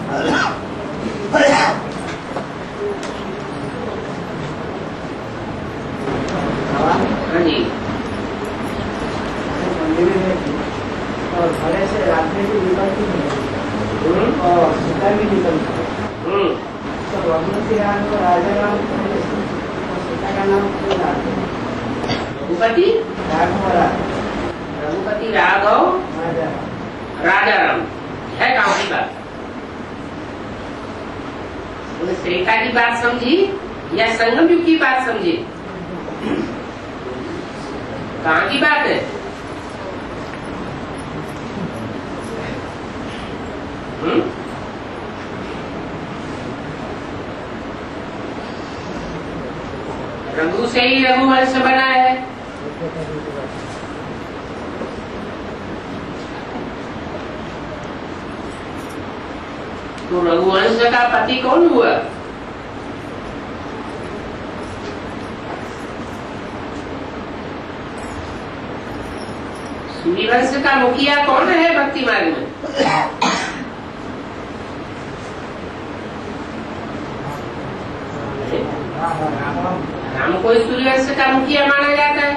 हाँ जी। और घरे से रात्रि भी निकलती है और सीता भी निकलती है। तो रघुपति राम को राजा राम कहते हैं और सीता का नाम क्यों रखते हैं? रघुपति राघव राजा राम है गाँव की बात। त्रेता की बात समझी या संगम युग की बात समझी? कहाँ की बात है? रघु से ही रघुवंश बना है। तो रघुवंश का पति कौन हुआ? सूर्यवंश का मुखिया कौन है भक्ति मार्ग में? राम को सूर्यवंश का मुखिया माना जाता है।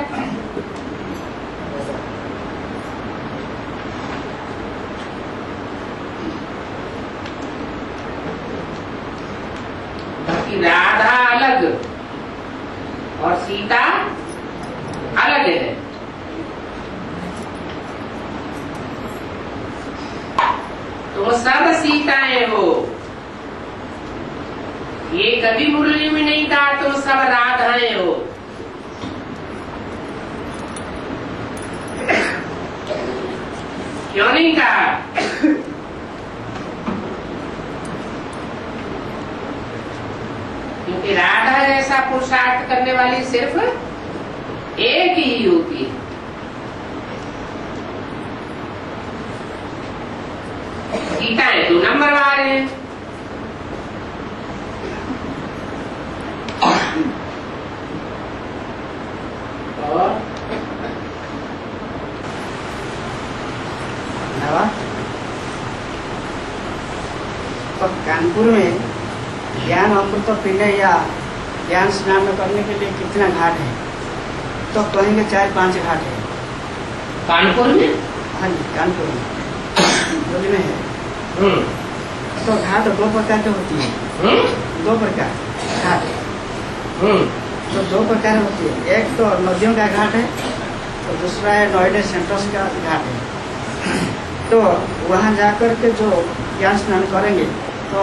बाकी राधा अलग और सीता अलग है। तुम सब सीताएं हो। ये कभी मुरली में नहीं कहा तुम सब राधाएं हो। क्यों नहीं कहा? क्योंकि राधा जैसा पुरुषार्थ करने वाली सिर्फ एक ही होती है। सीताएं 2 नंबरवार हैं। तो कानपुर में ज्ञान अमृत पीने या ज्ञान स्नान करने के लिए कितना घाट है? तो कहेंगे 4-5 घाट है। कानपुर में? हाँ जी, कानपुर में दिल्ली में है। तो घाट 2 प्रकार की होती है। 2 प्रकार घाट। तो 2 प्रकार होती है। एक तो नदियों का घाट है और दूसरा है नोएडा सेंट्रस का घाट है। तो वहाँ जाकर के जो ज्ञान स्नान करेंगे तो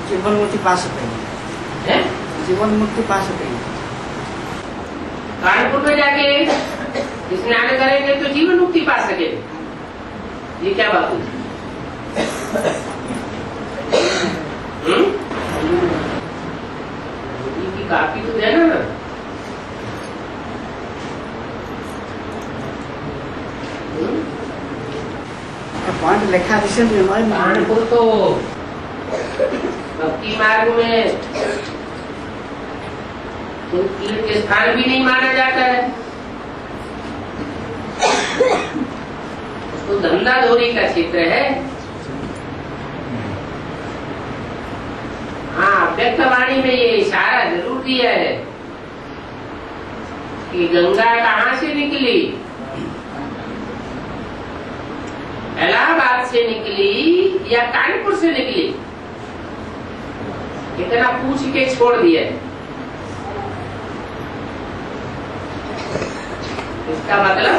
जीवन मुक्ति पा सकेंगे। जीवन मुक्ति पा सकेंगे। कानपुर में जाके स्नान करेंगे तो जीवन मुक्ति पा सकेंगे। ये क्या बात है? काफी तो देना ना। पॉइंट लिखा कानपुर तो भक्ति मार्ग में तीर्थ स्थान भी नहीं माना जाता है। उसको धंधाधोरी का क्षेत्र है। हाँ, व्यक्त वाणी में ये इशारा जरूर दिया है कि गंगा कहाँ से निकली? इलाहाबाद से निकली या कानपुर से निकली? इतना पूछ के छोड़ दिया। इसका मतलब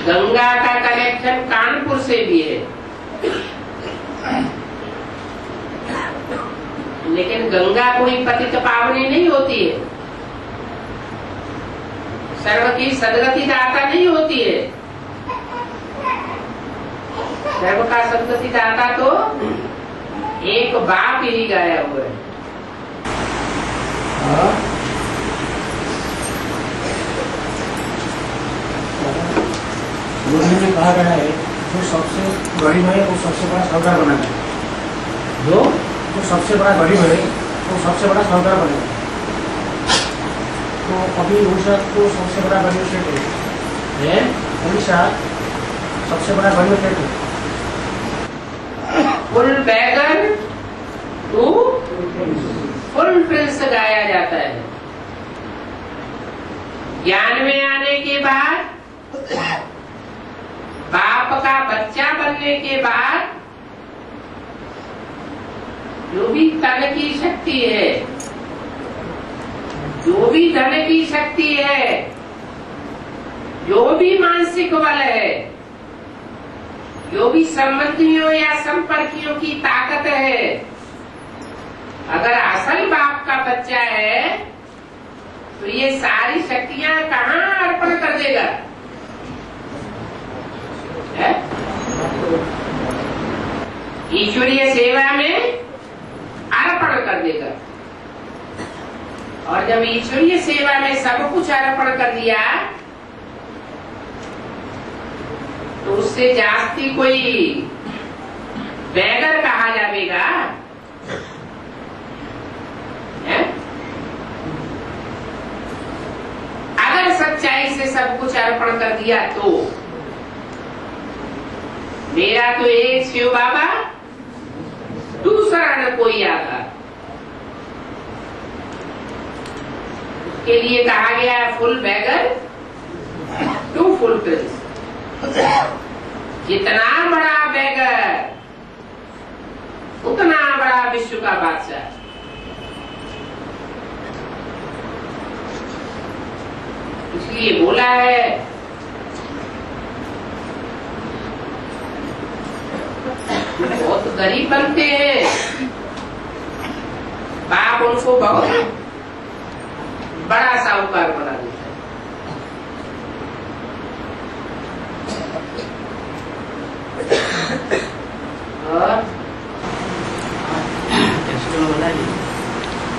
गंगा का कनेक्शन कानपुर से भी है, लेकिन गंगा कोई पतित पावनी नहीं होती है। सर्व की सदगति दाता नहीं होती है। सर्व का सदगति दाता तो एक बाप ही गाया हुआ है। में कहा गया है जो सबसे गरीब है वो सबसे बड़ा सरदार बनेगा। जो सबसे बड़ा गरीब है वो सबसे बड़ा सरदार बनेगा। तो अभी उड़ीसा को सबसे बड़ा गरीब स्टेट है। उड़ीसा सबसे बड़ा गरीब स्टेट है। Full beggar to full prince गाया जाता है। ज्ञान में आने के बाद, बाप का बच्चा बनने के बाद जो भी तन की शक्ति है, जो भी धन की शक्ति है, जो भी मानसिक बल है, जो भी संबंधियों या संपर्कियों की ताकत है, अगर असल बाप का बच्चा है तो ये सारी शक्तियां कहाँ अर्पण कर देगा? ईश्वरीय सेवा में अर्पण कर देगा। और जब ईश्वरीय सेवा में सब कुछ अर्पण कर दिया तो उससे जास्ती कोई बैगर कहा जाएगा? अगर सच्चाई से सब कुछ अर्पण कर दिया तो मेरा तो एक शिव बाबा, दूसरा न कोई आता। के लिए कहा गया है full beggar to full prince. जितना बड़ा बैगर उतना बड़ा विश्व का बादशाह। इसलिए बोला है बहुत गरीब बनते हैं, बाप उनको बहुत बड़ा साहूकार बना देता है। और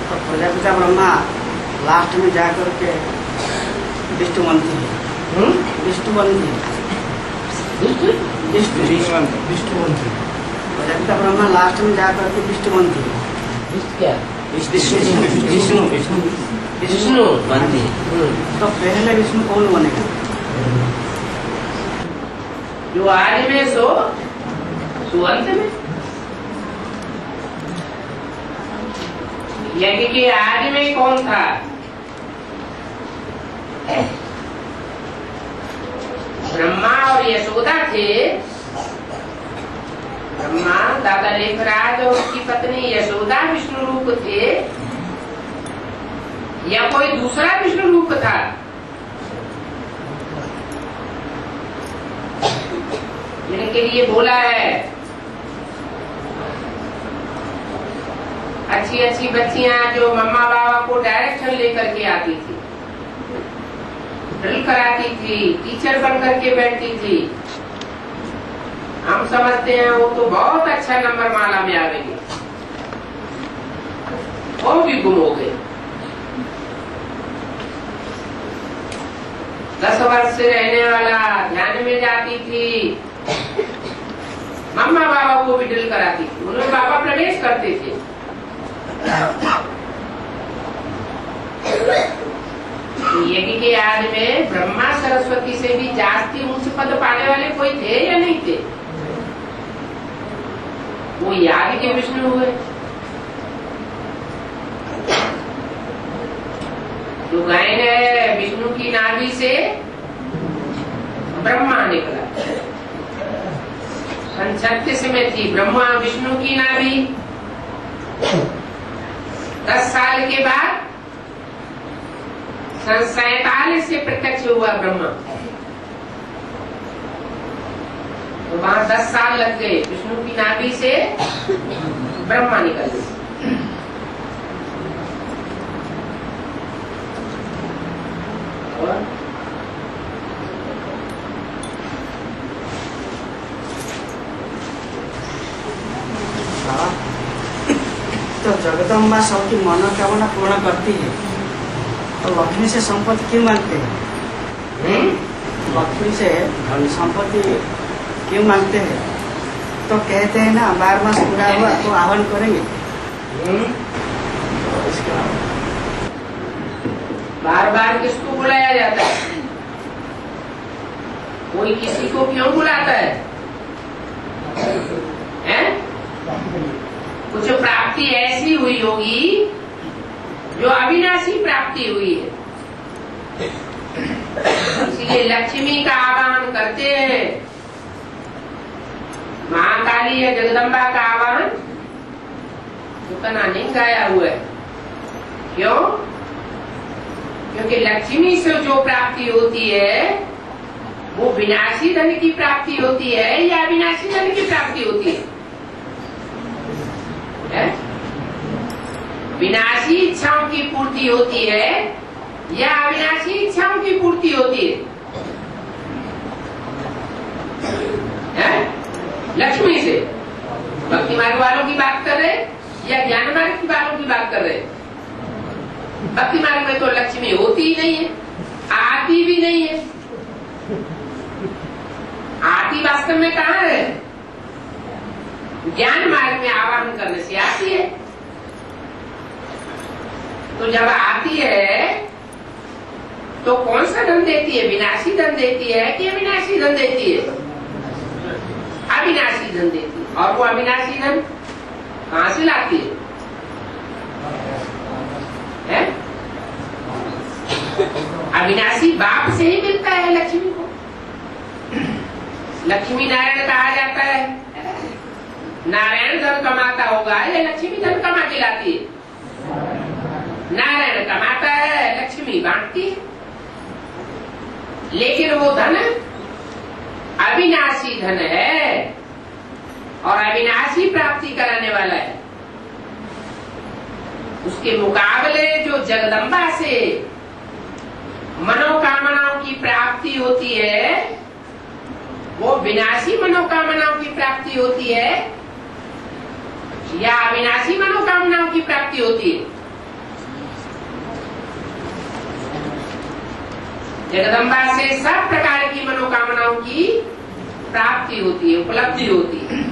तो प्रजापिता ब्रह्मा लास्ट में जाकर के विष्णु बनती है। विष्णु बनती है। प्रजापिता ब्रह्मा लास्ट में जाकर के विष्णु बनती है। क्या? विष्णु विष्णु बनती है। तो पहले विष्णु कौन बनेगा? जो आदि में सो अंत में। यज्ञ के आदि में कौन था? ब्रह्मा और यशोदा थे। ब्रह्मा दादा लेखराज और उसकी पत्नी यशोदा विष्णु रूप थे या कोई दूसरा विष्णु रूप था? जिनके लिए बोला है अच्छी अच्छी बच्चियां जो मम्मा बाबा को डायरेक्शन लेकर के आती थी, ड्रिल कराती थी, टीचर बन करके बैठती थी। हम समझते हैं वो तो बहुत अच्छा नंबर माला में आवेगी, वो भी गुम हो गए। 10 वर्ष से रहने वाला ध्यान में जाती थी, मम्मा बाबा को भी ड्रिल कराती थी, उन्होंने बाबा प्रवेश करते थे। यज्ञ के आदि में ब्रह्मा सरस्वती से भी जास्ती उच्च पद पाने वाले कोई थे या नहीं थे? वो याद के विष्णु हुए। जो गायन है विष्णु की नाभि से ब्रह्मा निकला। 36 में थी ब्रह्मा विष्णु की नाभि। 10 साल के बाद 47 से प्रत्यक्ष हुआ ब्रह्मा। तो वहां 10 साल लग गए। विष्णु की नाभि से ब्रह्मा निकल गए। तो जगदम्बा सबकी मनोकामना पूर्ण करती है, तो लक्ष्मी से संपत्ति क्यों मांगते हैं? लक्ष्मी से धन संपत्ति क्यों मांगते हैं? तो कहते हैं ना 12 मास पूरा हुआ तो आह्वान करेंगे। बार बार किसको बुलाया जाता है? कोई किसी को क्यों बुलाता है? कुछ प्राप्ति ऐसी हुई होगी जो अविनाशी प्राप्ति हुई है। इसलिए लक्ष्मी का आवाहन करते हैं, महाकाली या जगदम्बा का आवाहन उतना नहीं गाया हुआ है। क्यों? क्योंकि लक्ष्मी से जो प्राप्ति होती है वो विनाशी धन की प्राप्ति होती है या अविनाशी धन की प्राप्ति होती है? विनाशी इच्छाओं की पूर्ति होती है या अविनाशी इच्छाओं की पूर्ति होती है? लक्ष्मी से भक्ति मार्ग वालों की बात कर रहे या ज्ञान मार्ग की वालों की बात कर रहे? भक्ति मार्ग में तो लक्ष्मी होती ही नहीं है, आती भी नहीं है। आती वास्तव में कहाँ है? ज्ञान मार्ग में आवाहन करने से आती है। तो जब आती है तो कौन सा धन देती है? विनाशी धन देती है कि अविनाशी धन देती है? अविनाशी धन देती है। और वो अविनाशी धन कहाँ से लाती है? अविनाशी बाप से ही मिलता है लक्ष्मी को। लक्ष्मी नारायण कहा जाता है। नारायण धन कमाता होगा या लक्ष्मी धन कमा के लाती है? नारायण कमाता है, लक्ष्मी बांटती है। लेकिन वो धन अविनाशी धन है और अविनाशी प्राप्ति कराने वाला है। उसके मुकाबले जो जगदम्बा से मनोकामनाओं की प्राप्ति होती है वो विनाशी मनोकामनाओं की प्राप्ति होती है या अविनाशी मनोकामनाओं की प्राप्ति होती है? जगदम्बा से सब प्रकार की मनोकामनाओं की प्राप्ति होती है, उपलब्धि होती है।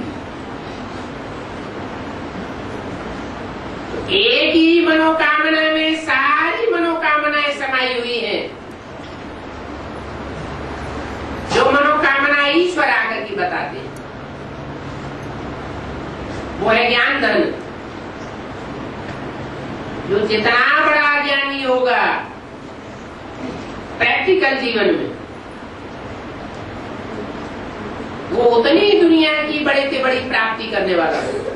एक ही मनोकामना में सारी मनोकामनाएं समाई हुई हैं। जो मनोकामना ईश्वर आकर के बताते हैं वो है ज्ञान धन। जो जितना बड़ा ज्ञानी होगा प्रैक्टिकल जीवन में वो उतनी दुनिया की बड़े से बड़ी प्राप्ति करने वाला होगा।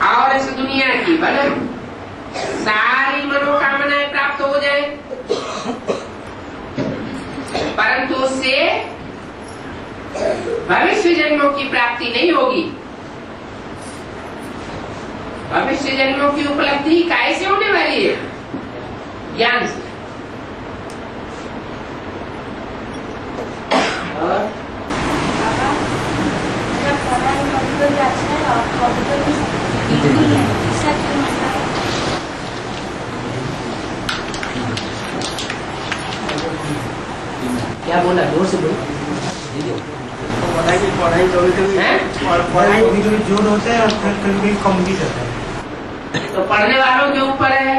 और इस दुनिया की भले सारी मनोकामनाएं प्राप्त हो जाए परंतु उससे भविष्य जन्मों की प्राप्ति नहीं होगी। भविष्य जन्मों की उपलब्धि कैसे होने वाली है? ज्ञान से। और क्या बोला? जोर से बोलो। पढ़ाई कभी कभी जोर होता है और कभी कभी कम भी होता है। तो पढ़ने वालों के ऊपर है।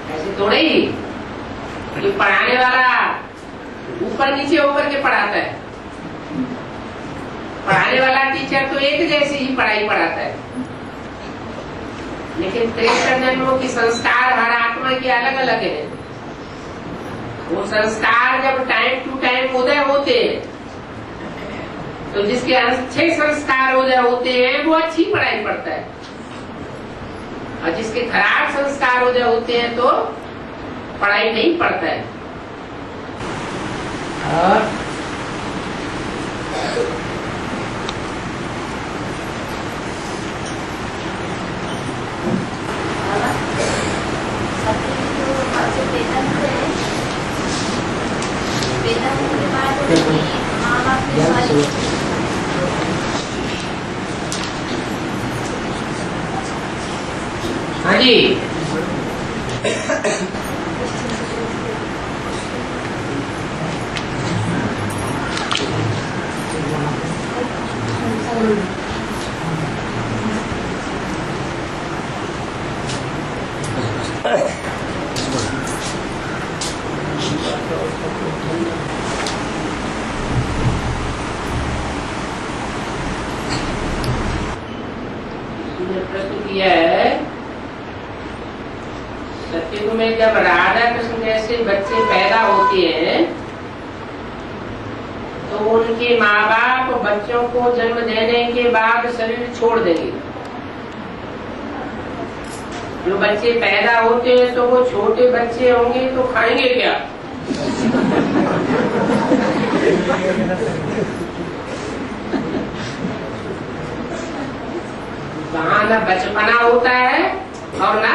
ऐसे थोड़े ही कि पढ़ाने वाला ऊपर नीचे होकर के पढ़ाता है। पढ़ाने वाला टीचर तो एक जैसी ही पढ़ाई पढ़ाता है, लेकिन 63 जन्मों की संस्कार हर आत्मा के अलग अलग है। वो संस्कार जब टाइम टू टाइम उदय होते हैं तो जिसके अच्छे संस्कार उदय होते हैं वो अच्छी पढ़ाई पढ़ता है और जिसके खराब संस्कार उदय होते हैं तो पढ़ाई नहीं पढ़ता है। और हाँ जी, सतयुग में जब राधा कृष्ण जैसे बच्चे पैदा होते हैं तो उनके माँ बाप बच्चों को जन्म देने के बाद शरीर छोड़ देंगे। जो बच्चे पैदा होते हैं तो वो छोटे बच्चे होंगे तो खाएंगे क्या? वहाँ ना बचपना होता है और ना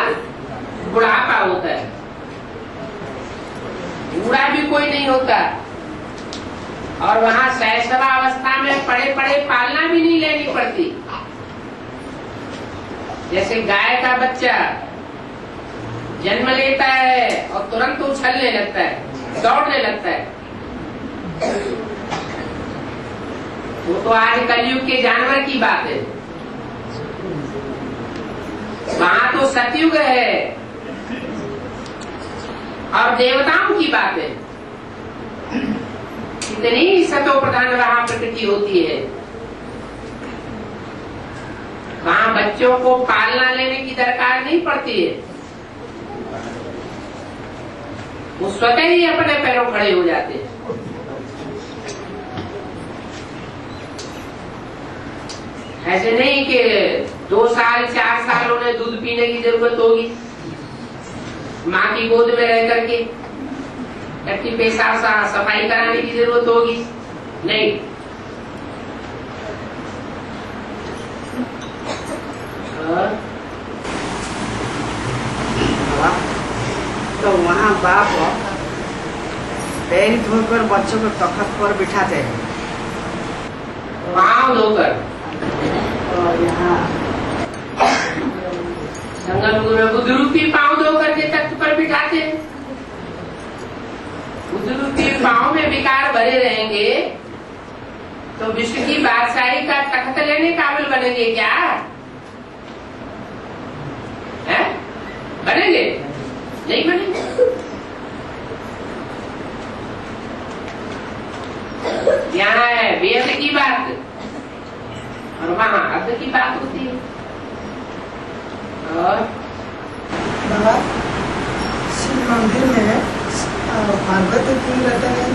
बुढ़ापा होता है। बूढ़ा भी कोई नहीं होता और वहाँ शैशवावस्था में पड़े पड़े पालना भी नहीं लेनी पड़ती। जैसे गाय का बच्चा जन्म लेता है और तुरंत उछलने लगता है, दौड़ने लगता है। वो तो आज कलयुग के जानवर की बात है। वहाँ तो सतयुग है और देवताओं की बात है। कितनी सतो प्रधान वहाँ प्रकृति होती है। वहाँ बच्चों को पालना लेने की दरकार नहीं पड़ती है, वो स्वतः ही अपने पैरों खड़े हो जाते हैं। ऐसे नहीं कि 2 साल 4 साल उन्हें दूध पीने की जरूरत होगी, माँ की गोद में रह करके टट्टी पेशाब सफाई कराने की जरूरत होगी, नहीं। तो वहाँ बाप पैर धोकर बच्चों को तख्त पर बिठाते हैं, पाँव धोकर। और यहाँ संगम में बुद्धरूपी पाँव धोकर के तख्त पर बिठाते हैं। बुद्धरूपी पाँव में विकार भरे रहेंगे तो विश्व की बादशाही का तख्त लेने काबिल बनेंगे क्या? है? बनेंगे? नहीं बनेंगे। यहाँ है वेद की बात और वहाँ अर्थ की बात होती है। और बाबा शिव मंदिर में पार्वती क्यों रहते हैं,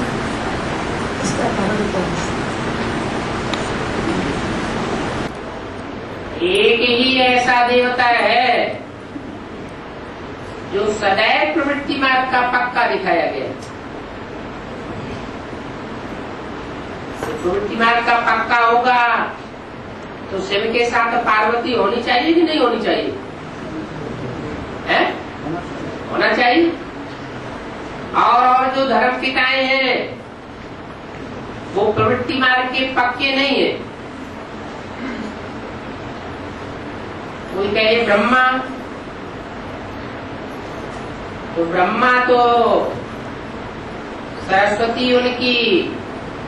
इसका कारण क्या है? एक ही ऐसा देवता है जो सदैव प्रवृत्ति मार्ग का पक्का दिखाया गया। तो प्रवृत्ति मार्ग का पक्का होगा तो शिव के साथ पार्वती होनी चाहिए कि नहीं होनी चाहिए? है? होना चाहिए। और जो धर्म पिताएं हैं वो प्रवृत्ति मार्ग के पक्के नहीं है। कोई कहे ब्रह्मा, तो ब्रह्मा तो सरस्वती उनकी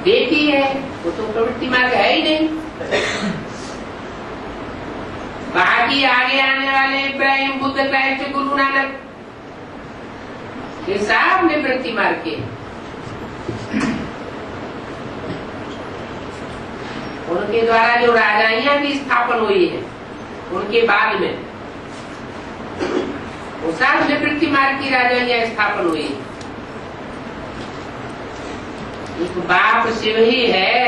बेटी है, वो तो प्रवृत्ति मार्ग है ही नहीं। बाकी आगे आने वाले इब्राहिम, बुद्ध, क्राइस्ट, गुरु नानक ये सब निवृत्ति मार्ग के। उनके द्वारा जो राजाइयां भी स्थापन हुई है उनके बाद में वो सब निवृत्ति मार्ग की राजाइयां स्थापन हुई। एक बाप शिव ही है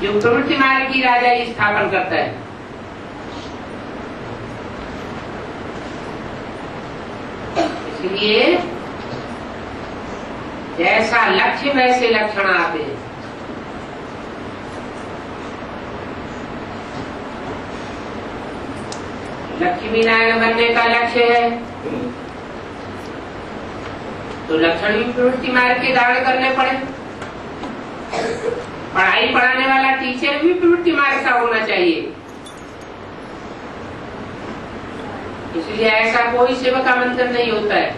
जो प्रवृत्ति मार्ग की राजाई स्थापन करता है। इसलिए जैसा लक्ष्य वैसे लक्षण आते हैं। लक्ष्मी नारायण बनने का लक्ष्य है तो लक्षण भी प्रवृत्ति मार्ग के धारण करने पड़े। पढ़ाई पढ़ाने वाला टीचर भी प्रवृत्ति मार्ग का होना चाहिए। इसलिए ऐसा कोई शिव का मंदिर नहीं होता है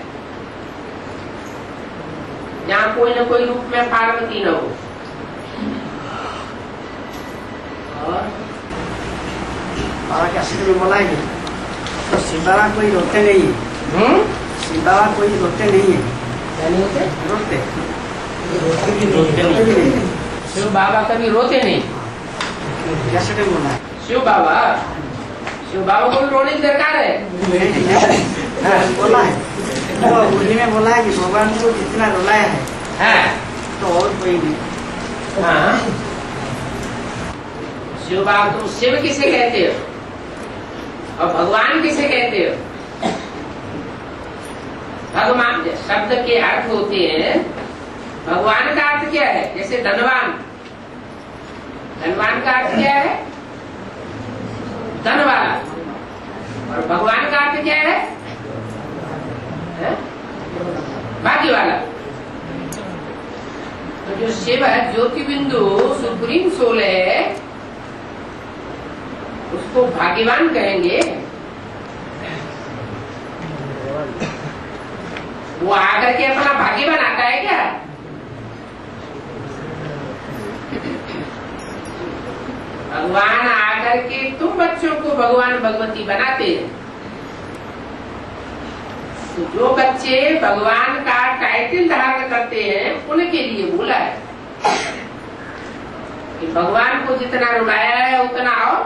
जहाँ कोई न कोई रूप में पार्वती न हो। और क्या शिव में बोलाएंगे तो शिव बाबा कोई रोते नहीं है। शिव बाबा कोई रोते नहीं है। क्या नहीं होते? रोते नहीं। शिव बाबा कभी रोते नहीं। कैसे बोला है? शिव बाबा को भी रोने की दरकार है। बोला है तो उन्हीं में बोला है कि भगवान को जितना रुलाया है तो और कोई नहीं। हाँ, शिव बाबा, तुम शिव किसे कहते हो और भगवान किसे कहते हो? भगवान शब्द के अर्थ होते हैं। भगवान का अर्थ क्या है? जैसे धनवान, धनवान का अर्थ क्या है? धन वाला। और भगवान का अर्थ क्या है? भाग्य वाला। तो जो शिव है, ज्योति बिंदु, सुप्रीम सोल है, उसको भाग्यवान कहेंगे। वो आकर के अपना भाग्य बनाता है क्या? भगवान आकर के तुम बच्चों को भगवान भगवती बनाते हैं। तो जो बच्चे भगवान का टाइटल धारण करते हैं उनके लिए बोला है कि भगवान को जितना रुलाया है उतना और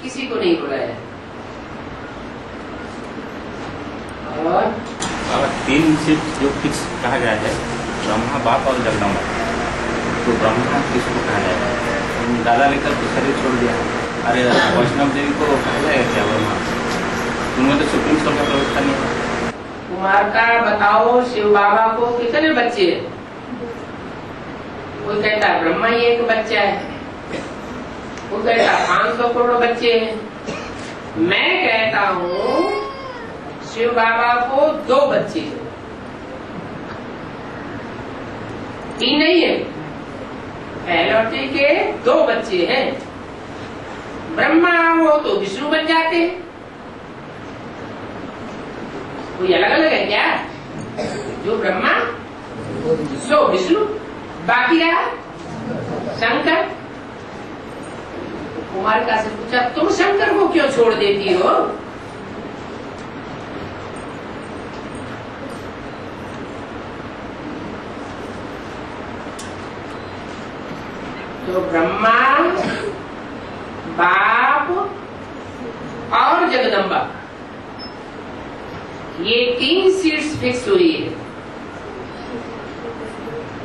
किसी को नहीं रुलाया है। और तीन सिर्फ जो फिक्स कहा गया है, ब्रह्मा, बाप और जगदम्बा। तो ब्रह्मा किसको कहा जाएगा? दादा लेकर तो शरीर छोड़ दिया। अरे वैष्णव देवी को कहा जाएगा क्या ब्रह्मा? उनमें तो सुप्रीम सोल का व्यवस्था नहीं है। कुमार का बताओ, शिव बाबा को कितने बच्चे हैं? कोई कहता है ब्रह्मा ही एक बच्चा है, कोई कहता 500 करोड़ बच्चे हैं। मैं कहता हूँ शिव बाबा को 2 बच्चे हैं, 3 नहीं है। पहलौटी के 2 बच्चे हैं। ब्रह्मा हो तो विष्णु बन जाते हैं। कोई अलग अलग है क्या? जो ब्रह्मा सो विष्णु, बाकी रहा शंकर। कुमारिका से पूछा, तुम शंकर को क्यों छोड़ देती हो? तो ब्रह्मा, बाप और जगदम्बा, ये 3 सीट्स फिक्स हुई है।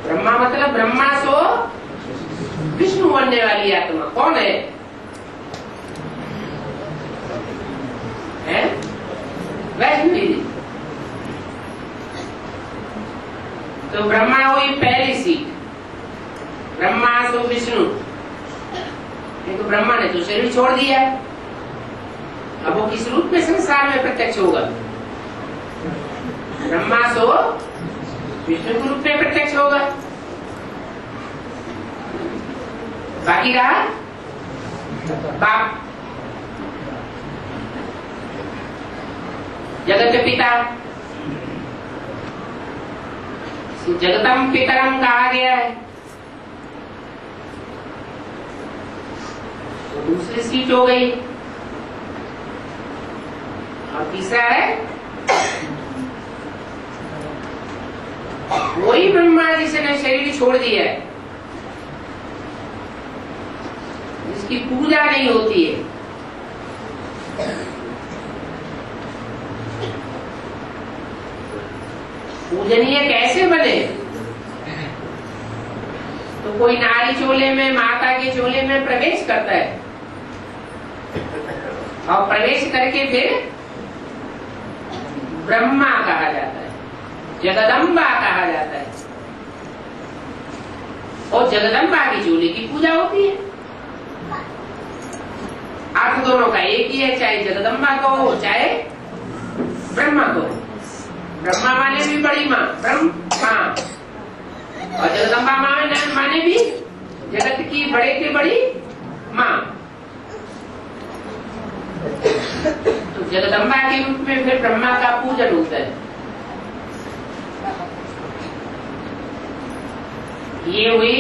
ब्रह्मा मतलब ब्रह्मा सो विष्णु बनने वाली आत्मा कौन है? वैष्णवी देवी। तो ब्रह्मा हुई पहली सीट, ब्रह्मा सो विष्णु। तो ब्रह्मा ने तो शरीर छोड़ दिया, अब वो किस रूप में संसार में प्रत्यक्ष होगा? ब्रह्मा सो विष्णु के रूप में प्रत्यक्ष होगा। बाकी रहा बाप, जगत पिता। जगतम पितरम कहा गया है। तो दूसरी सीट हो गई। और तीसरा है वही ब्रह्मा जिसने शरीर छोड़ दिया है, जिसकी पूजा नहीं होती है। पूजनीय कैसे बने? तो कोई नारी चोले में, माता के चोले में प्रवेश करता है और प्रवेश करके फिर ब्रह्मा कहा जाता है, जगदम्बा कहा जाता है। और जगदम्बा की चोले की पूजा होती है। अर्थ दोनों का एक ही है, चाहे जगदम्बा को हो चाहे ब्रह्मा को। ब्रह्मा माने भी बड़ी माँ ब्रह्मा, और जगदम्बा माने भी जगत की बड़े से बड़ी माँ। तो जगदम्बा के रूप में फिर ब्रह्मा का पूजन होता है। ये हुई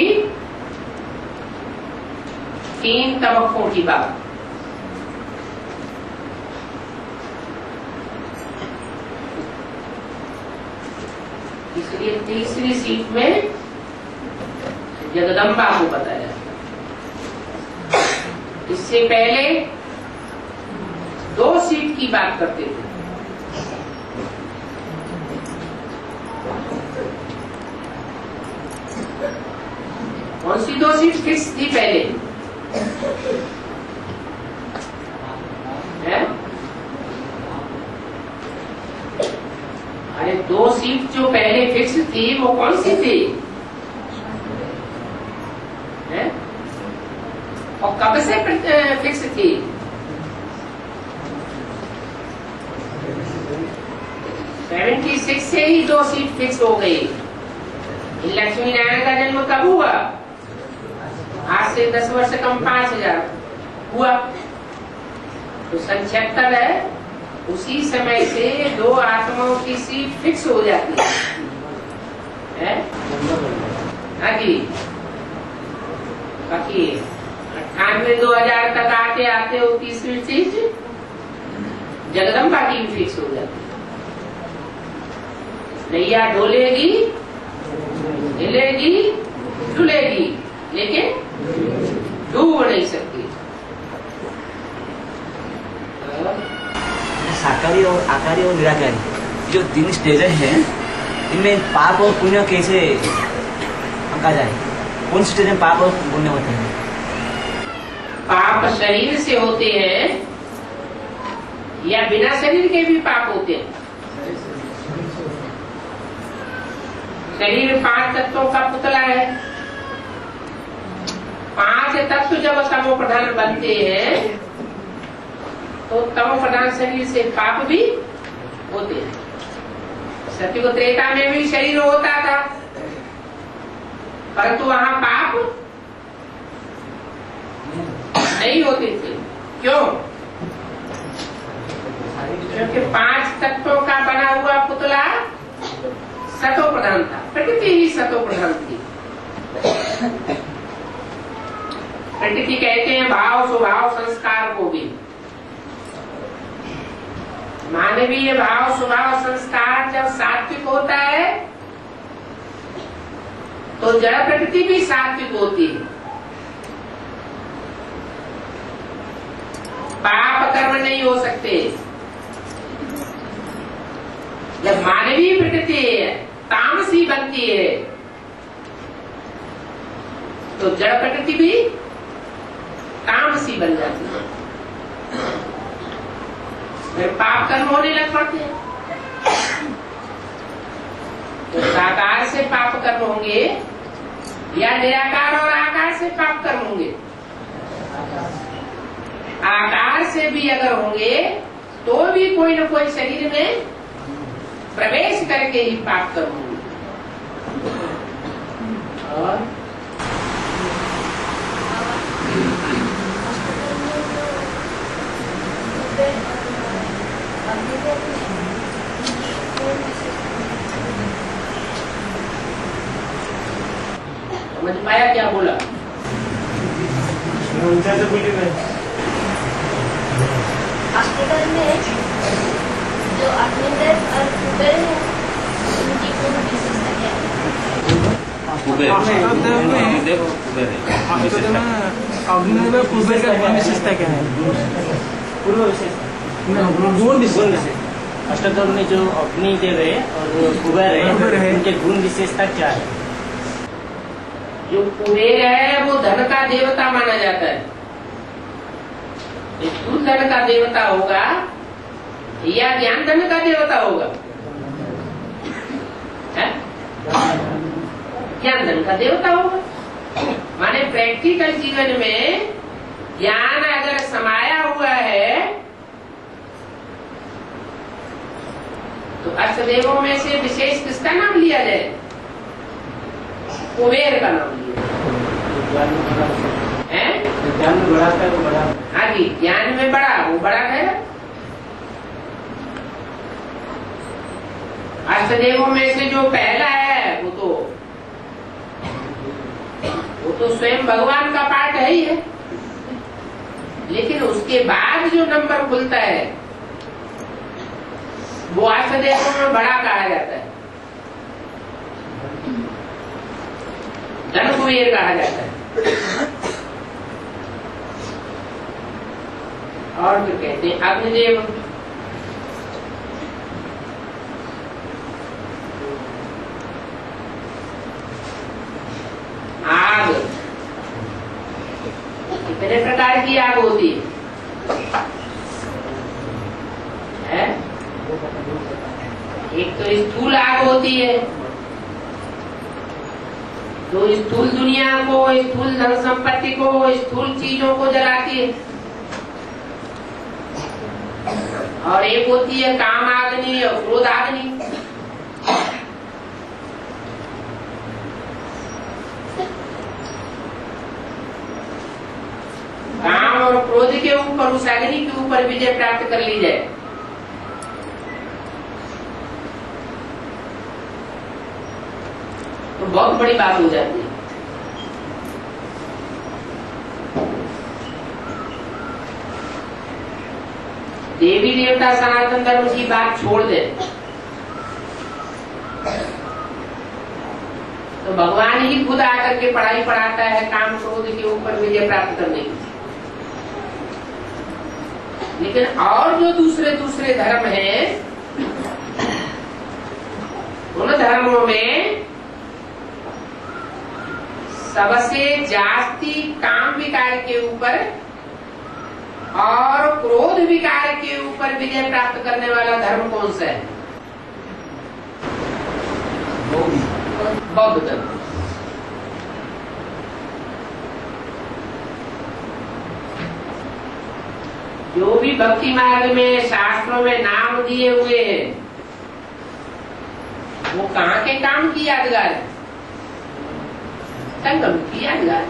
3 तबकों की बात। इसलिए तीसरी सीट में जगदम्बा को बताया। इससे पहले 2 सीट की बात करते थे। कौन सी 2 सीट फिक्स थी पहले? है? अरे 2 सीट जो पहले फिक्स थी वो कौन सी थी? है? और कब से फिक्स थी? 76 से ही 2 सीट फिक्स हो गई। लक्ष्मी नारायण का जन्म कब हुआ? आज से 10 वर्ष कम 5000 हुआ, तो सन 76 है। उसी समय से 2 आत्माओं की सीट फिक्स हो जाती है। हाँ जी, बाकी 98-2000 तक आते आते वो 30वीं सीट जगदम्बा की भी फिक्स हो जाती है। नैया डोलेगी, हिलेगी, डुलेगी, लेकिन डूब नहीं सकती। साकारी और आकारी और निराकारी जो 3 स्टेजेस हैं, इनमें पाप और पुण्य कैसे आंका जाए? कौन स्टेज में पाप और पुण्य होते हैं? पाप शरीर से होते हैं या बिना शरीर के भी पाप होते हैं? शरीर 5 तत्वों का पुतला है। 5 तत्व जब तमो प्रधान बनते हैं तो तमो प्रधान शरीर से पाप भी होते हैं। सत्युग त्रेता में भी शरीर होता था, परंतु वहां पाप नहीं होते थे। क्यों? क्योंकि 5 तत्वों का बना हुआ पुतला सतो प्रधान था, प्रकृति ही सतो प्रधान थी। प्रकृति कहते हैं भाव स्वभाव संस्कार को भी। मानवीय भाव स्वभाव संस्कार जब सात्विक होता है तो जड़ प्रकृति भी सात्विक होती है। पाप कर्म नहीं हो सकते। जब मानवीय प्रकृति तामसी बनती है तो जड़ प्रकृति भी तामसी बन जाती है, फिर पाप कर्म होने लग पड़ते हैं। तो साकार से पाप कर्म होंगे या निराकार और आकार से पाप कर्म होंगे? आकार से भी अगर होंगे तो भी कोई न कोई शरीर में प्रवेश करके ही पाप कर्म होंगे। और समझ पाया क्या बोला? हॉस्पिटल में जो अग्निदेव और कुबेर है, उनकी पूर्ण विशेषता क्या है? कुबेर अग्निदेव और कुबेर का गुण विशेषता क्या है? पूर्व विशेषता गुण विशेषता। अष्टोत्तर में जो अग्निदेव है और कुबेर है, उनके गुण विशेषता क्या है? जो कुबेर है वो धन का देवता माना जाता है। तू धन का देवता होगा या ज्ञान धन का देवता होगा? ज्ञान धन का देवता होगा। माने प्रैक्टिकल जीवन में ज्ञान अगर समाया हुआ है तो अष्टदेवों में से विशेष किसका नाम लिया जाए? कुबेर का नाम लिया है। ज्ञान में बड़ा है वो बड़ा। हाँ जी, ज्ञान में बड़ा वो बड़ा है। अष्टदेवों में से जो पहला है वो तो स्वयं भगवान का पार्ट है ही है, लेकिन उसके बाद जो नंबर खुलता है वो अष्टदेवों में बड़ा कहा जाता है, धन कुबेर कहा जाता है। और फिर कहते हैं अग्निदेव। आग, कितने प्रकार की आग होती है? एक तो स्थूल आग होती है, जो स्थूल दुनिया को, स्थूल धन संपत्ति को, स्थूल चीजों को जलाती है। और एक होती है काम आग्नि और क्रोध आग्नि। काम और क्रोध के ऊपर, उस अग्नि के ऊपर विजय प्राप्त कर ली जाए तो बहुत बड़ी बात हो जाती है। देवी देवता सनातन धर्म की बात छोड़ दे तो भगवान ही खुद आकर के पढ़ाई पढ़ाता है काम क्रोध के ऊपर विजय प्राप्त करने की। लेकिन और जो दूसरे धर्म हैं, उन धर्मों में सबसे जास्ती काम विकार के ऊपर और क्रोध विकार के ऊपर विजय प्राप्त करने वाला धर्म कौन सा है? बौद्ध धर्म। जो भी भक्ति मार्ग में शास्त्रों में नाम दिए हुए हैं, वो कहाँ के काम की यादगार है? संगम की यादगार।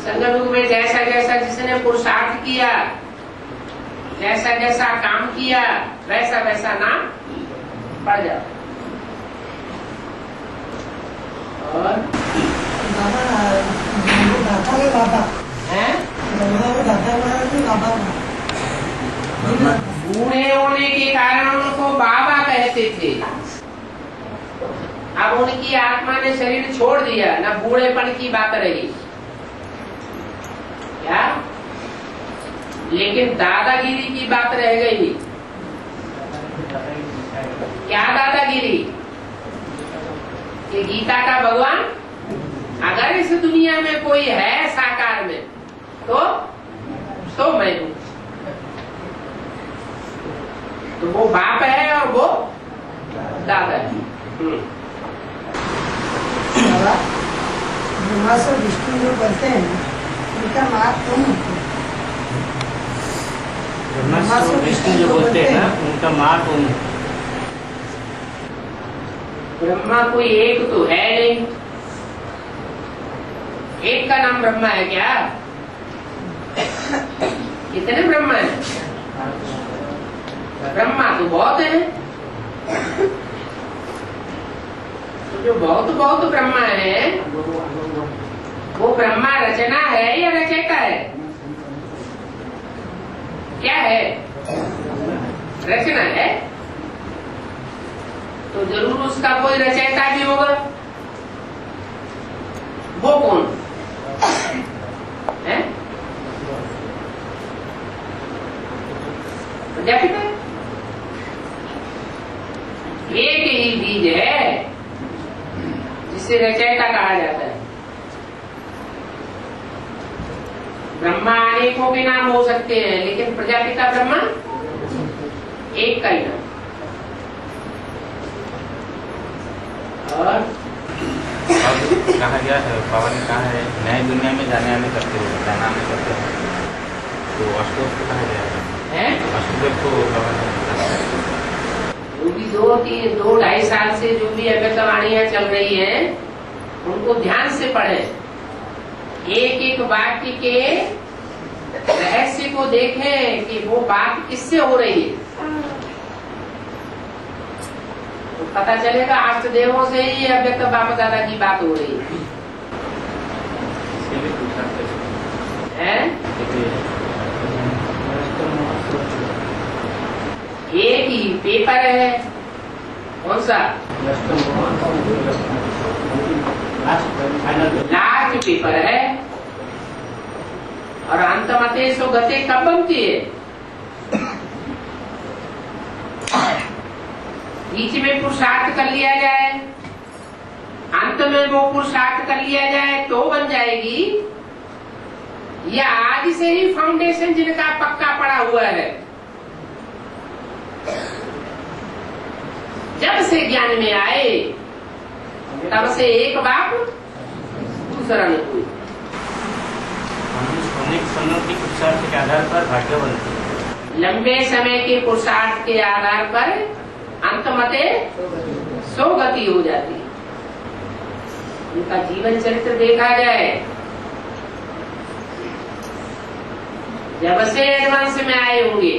संगम में जैसा जैसा जिसने पुरुषार्थ किया, जैसा जैसा काम किया, वैसा वैसा नाम पड़ जाता। और बूढ़े होने के कारण उनको बाबा कहते थे। अब उनकी आत्मा ने शरीर छोड़ दिया, ना बूढ़ेपन की बात रही क्या, लेकिन दादागिरी की बात रह गई। क्या दादागिरी? कि गीता का भगवान अगर इस दुनिया में कोई है साकार में तो मैं हूं। तो वो बाप है और वो दादा है। ब्रह्मा से विष्णु जो बोलते हैं उनका मार्ग तुम। ब्रह्मा से विष्णु जो बोलते हैं ना, उनका मार्ग तुम। ब्रह्मा कोई एक तो है नहीं, एक का नाम ब्रह्मा है क्या? कितने ब्रह्मा है? ब्रह्मा तो बहुत है। तो जो बहुत ब्रह्मा है, वो ब्रह्मा रचना है या रचयिता है? क्या है? रचना है। तो जरूर उसका कोई रचयिता भी होगा। वो कौन है? प्रजापिता। एक ही बीज है जिसे रचयिता कहा जाता है। ब्रह्मा अनेकों के नाम हो सकते हैं, लेकिन प्रजापिता ब्रह्मा एक का ही नाम। और कहा गया है, बाबा ने कहा है नए दुनिया में जाने आने करते हो, जाना आने करते हो, तो अष्टोक को कहा गया है। अष्टोक को बाबा ने जो भी 2-2.5 साल से जो भी अव्यक्तवाणियां चल रही हैं, उनको ध्यान से पढ़ें। एक एक वाक्य के रहस्य को देखें कि वो बात किससे हो रही है, तो पता चलेगा अष्ट देवों से ही अव्यक्त बाबा दादा की बात हो रही है। एक ही पेपर है, कौन सा? लास्ट पेपर है। और अंतमते सो गते कब बनती है? बीच में पुरुषार्थ कर लिया जाए, अंत में वो पुरुषार्थ कर लिया जाए तो बन जाएगी, या आज से ही फाउंडेशन जिनका पक्का पड़ा हुआ है, जब से ज्ञान में आए तब से एक बाप दूसरा न कोई। अनेक समय के पुरुषार्थ के आधार पर भाग्य बनती है। लंबे समय के पुरुषार्थ के आधार पर अंतमते सो गति हो जाती है। उनका जीवन चरित्र देखा जाए, जब से एडवांस में आए होंगे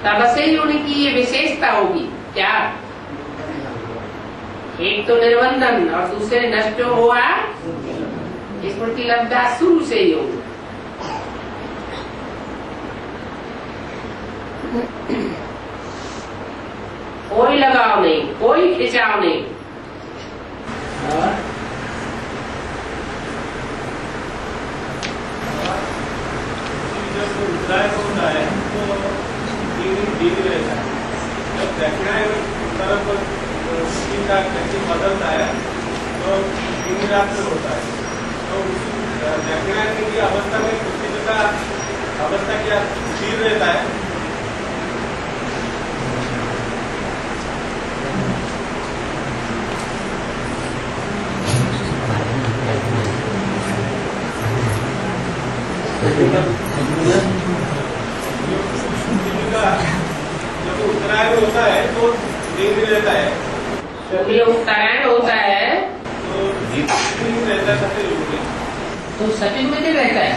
तब से ही उनकी ये विशेषता होगी। क्या? एक तो निर्बंधन और दूसरे नष्ट हुआ स्मृति लब्धा शुरू से ही होगी। कोई लगाव नहीं, कोई खिंचाव नहीं। जब उत्तरायण होता है तो दिन रहता है, जब दक्षिणायन तरफ का बदलता है तो दिन रात होता है। तो दक्षिणायन की अवस्था में पृथ्वी का अवस्था क्या स्थिर रहता है? जब उत्तरायण होता है तो दिन रहता है, सूर्य उत्तरायण होता है तो दिन रहता है सतयुग में, तो सतयुग में दिन रहता है।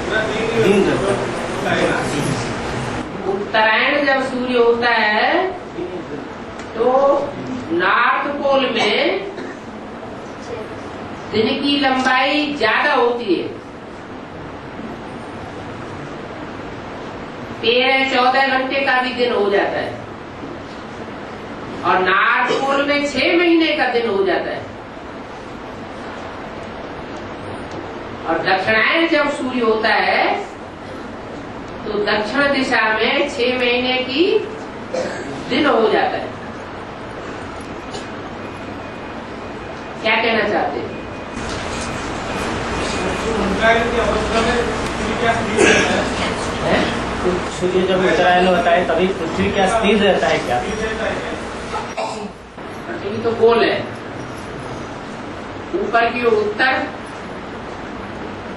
पूरा दिन होता है ना। उत्तरायण जब सूर्य होता है तो नॉर्थ पोल में दिन की लंबाई ज्यादा होती है। 13-14 घंटे का भी दिन हो जाता है, और नॉर्थ पोल में 6 महीने का दिन हो जाता है। और दक्षिणायन जब सूर्य होता है तो दक्षिण दिशा में 6 महीने की दिन हो जाता है। क्या कहना चाहते हैं? उत्तरायण की अवस्था में पृथ्वी क्या स्थिर रहता है? सूर्य जब उत्तरायण होता है तभी पृथ्वी क्या स्थिर रहता है क्या? स्थिर रहता है क्या? पृथ्वी तो गोल है, ऊपर की ओर उत्तर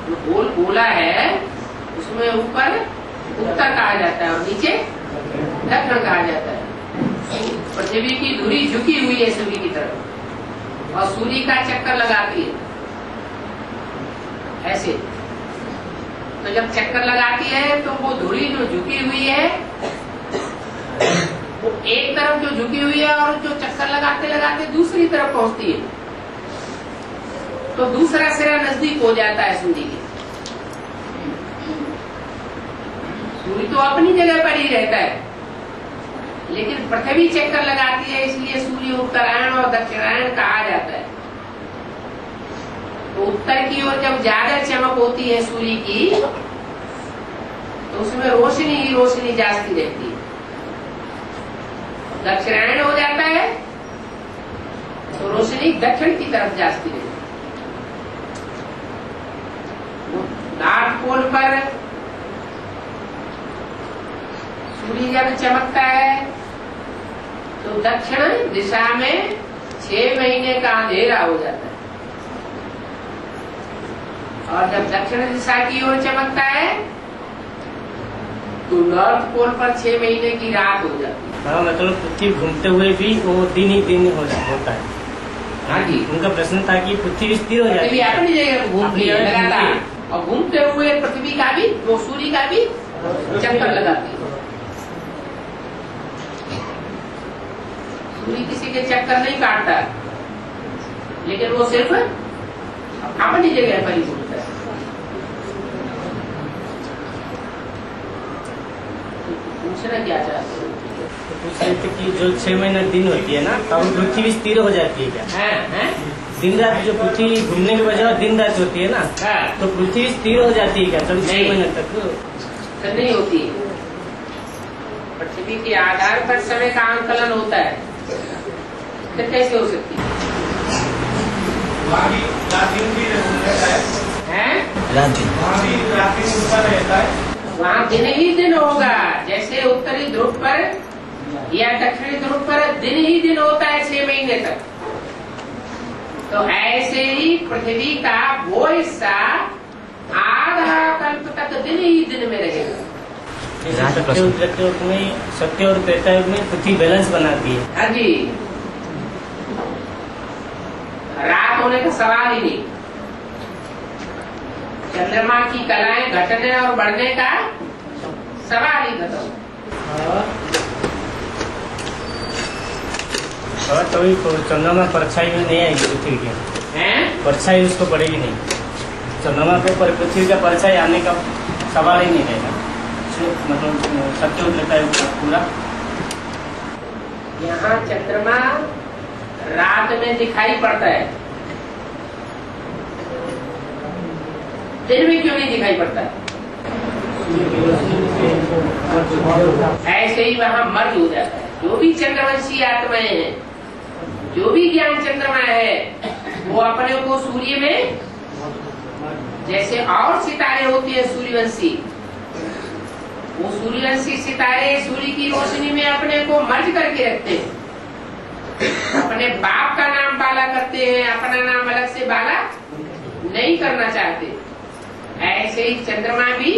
जो गोल गोला है उसमें ऊपर उत्तर कहा जाता है और नीचे दक्षिण कहा जाता है। पृथ्वी की धुरी झुकी हुई है सूर्य की तरफ और सूर्य का चक्कर लगाती है ऐसे। तो जब चक्कर लगाती है तो वो धुरी जो झुकी हुई है वो एक तरफ जो झुकी हुई है और जो चक्कर लगाते लगाते दूसरी तरफ पहुंचती है, तो दूसरा सिरा नजदीक हो जाता है सूर्य के। सूर्य तो अपनी जगह पर ही रहता है, लेकिन पृथ्वी चक्कर लगाती है, इसलिए सूर्य उत्तरायण और दक्षिणायन कहा जाता है। तो उत्तर की ओर जब ज्यादा चमक होती है सूर्य की तो उसमें रोशनी ही रोशनी जाती रहती है। दक्षिणायन हो जाता है तो रोशनी दक्षिण की तरफ जाती रहती है। नॉर्थ पोल पर सूर्य जब चमकता है तो दक्षिण दिशा में 6 महीने का अंधेरा हो जाता है, और जब दक्षिण दिशा की ओर चमकता है तो नॉर्थ पोल पर 6 महीने की रात हो जाती है। हाँ, मतलब पृथ्वी घूमते हुए भी वो दिन ही दिन होता है। हाँ जी, उनका प्रश्न था कि पृथ्वी स्थिर हो जाती पृथ्वी है। अपनी जगह घूमती है लगातार, और घूमते हुए पृथ्वी का भी वो सूर्य का भी चक्कर लगाती है। सूर्य किसी के चक्कर नहीं काटता, लेकिन वो सिर्फ अपनी जगह पर ही घूमता है। पूछना क्या चाहते हो? पूछ रहे थे कि जो 6 महीने दिन होती है ना तब पृथ्वी स्थिर हो जाती है क्या? है? दिन रात जो पृथ्वी घूमने की वजह दिन रात होती है ना, हाँ। तो पृथ्वी स्थिर हो जाती है क्या 24 नहीं। महीने तक? तो नहीं होती। पृथ्वी के आधार पर समय का आंकलन होता है, तो कैसे हो सकती है? वहाँ भी रात दिन भी रहता है, हैं? वहाँ भी रात दिन उनका रहता है। वहाँ दिन ही दिन होगा, जैसे उत्तरी ध्रुव पर या दक्षिणी ध्रुव पर दिन ही दिन होता है 6 महीने तक। तो ऐसे ही पृथ्वी का वो हिस्सा आधा कल्प तक दिन ही दिन में रहेगा। सत्य और त्रेता युग में पृथ्वी बैलेंस बनाती है। हाँ जी, रात होने का सवाल ही नहीं। चंद्रमा की कलाएं घटने और बढ़ने का सवाल ही खत्म। और कभी चंद्रमा परछाई में नहीं आएगी पृथ्वी की, हैं? परछाई उसको पड़ेगी नहीं। चंद्रमा के ऊपर पृथ्वी का परछाई आने का सवाल ही नहीं रहेगा। मतलब सत्य उत्तरता है पूरा। यहाँ चंद्रमा रात में दिखाई पड़ता है, दिन में क्यों नहीं दिखाई पड़ता? ऐसे ही वहाँ मर्ज हो जाता है। जो भी चंद्रवंशी आत्माएं हैं, जो भी ज्ञान चंद्रमा है, वो अपने को सूर्य में, जैसे और सितारे होते हैं सूर्यवंशी, वो सूर्यवंशी सितारे सूर्य की रोशनी में अपने को मर्ज करके रखते हैं। अपने बाप का नाम बाला करते हैं, अपना नाम अलग से बाला नहीं करना चाहते। ऐसे ही चंद्रमा भी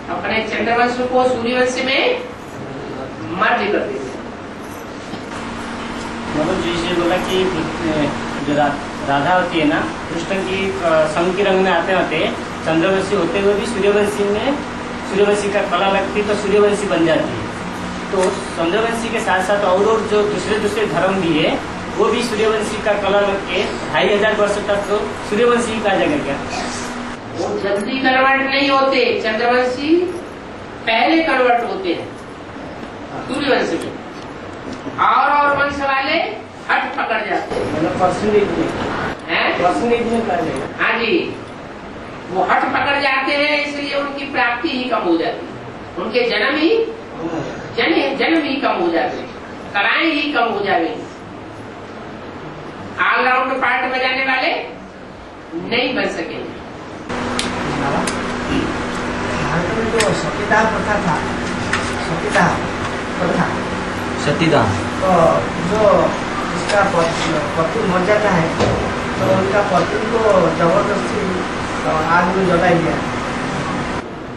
अपने चंद्रवंश को सूर्यवंश में मर्ज कर देते। मतलब जैसे बोला कि जो राधा होती है ना, कृष्ण की संग के रंग में आते आते चंद्रवंशी होते हुए भी सूर्यवंशी का कला लगती तो सूर्यवंशी बन जाती है। तो चंद्रवंशी के साथ साथ और जो दूसरे धर्म भी है, वो भी सूर्यवंशी का कला लग के 2500 वर्ष तक तो सूर्यवंशी कहा जाएगा क्या? वो जल्दी कन्वर्ट नहीं होते, चंद्रवंशी पहले कन्वर्ट होते हैं सूर्यवंश में, और वंश वाले हट पकड़ जाते हैं। मतलब परसेंटेज में कहा जाएगा। हाँ जी, वो हट पकड़ जाते हैं, इसलिए उनकी प्राप्ति ही कम हो जाती है, उनके जन्म ही कम हो जाते हैं, कलाएं ही कम हो जाएंगी। ऑलराउंड पार्ट बजाने वाले नहीं बन सकेंगे। भारत में जो सतीदाह प्रथा था, सतीदाह प्रथा, तो जो इसका पति मर जाता है तो उनका पति को जबरदस्ती आग में जला दिया।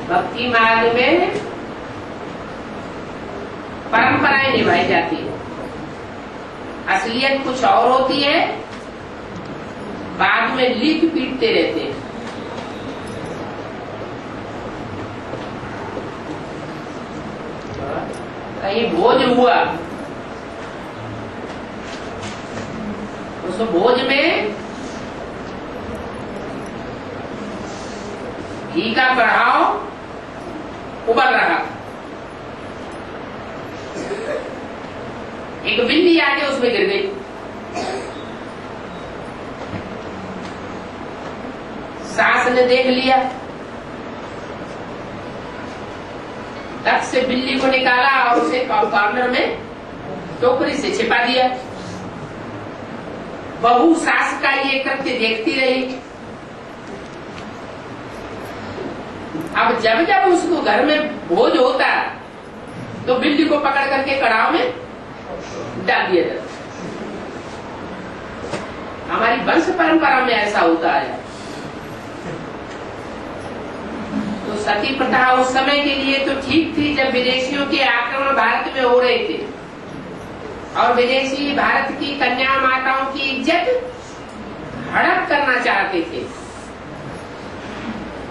भक्ति मार्ग में परंपराएं निभाई जाती है, असलियत कुछ और होती है, बाद में लिख पीटते रहते हैं। कहीं भोज हुआ, उस भोज में घी का कढ़ाव उबल रहा, एक बिल्ली आके उसमें गिर गई। सास ने देख लिया, तक से बिल्ली को निकाला और उसे कॉर्नर में टोकरी से छिपा दिया। बहू सास का ये कृत्य देखती रही। अब जब जब उसको घर में भोज होता तो बिल्ली को पकड़ करके कड़ाव में डाल दिया जाता। हमारी वंश परंपरा में ऐसा होता है। तो सती प्रथा उस समय के लिए तो ठीक थी जब विदेशियों के आक्रमण भारत में हो रहे थे और विदेशी भारत की कन्या माताओं की इज्जत हड़प करना चाहते थे।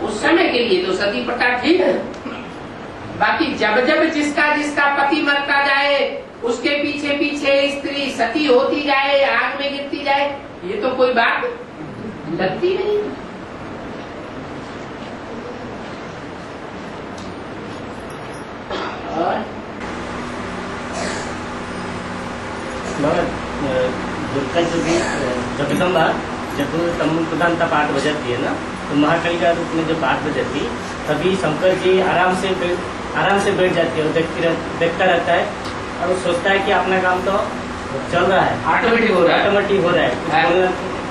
उस समय के लिए तो सती प्रथा ठीक है। बाकी जब जब जिसका पति मरता जाए उसके पीछे पीछे स्त्री सती होती जाए, आग में गिरती जाए, ये तो कोई बात लगती नहीं। और जगदम्बा जब तमुदांता पाठ बजाती है ना, तो महाकाली का रूप में जो पाठ बजाती, तभी शंकर जी आराम से बैठ जाती है और देखता रहता है और वो सोचता है कि अपना काम तो चल रहा है, ऑटोमेटिक हो रहा है।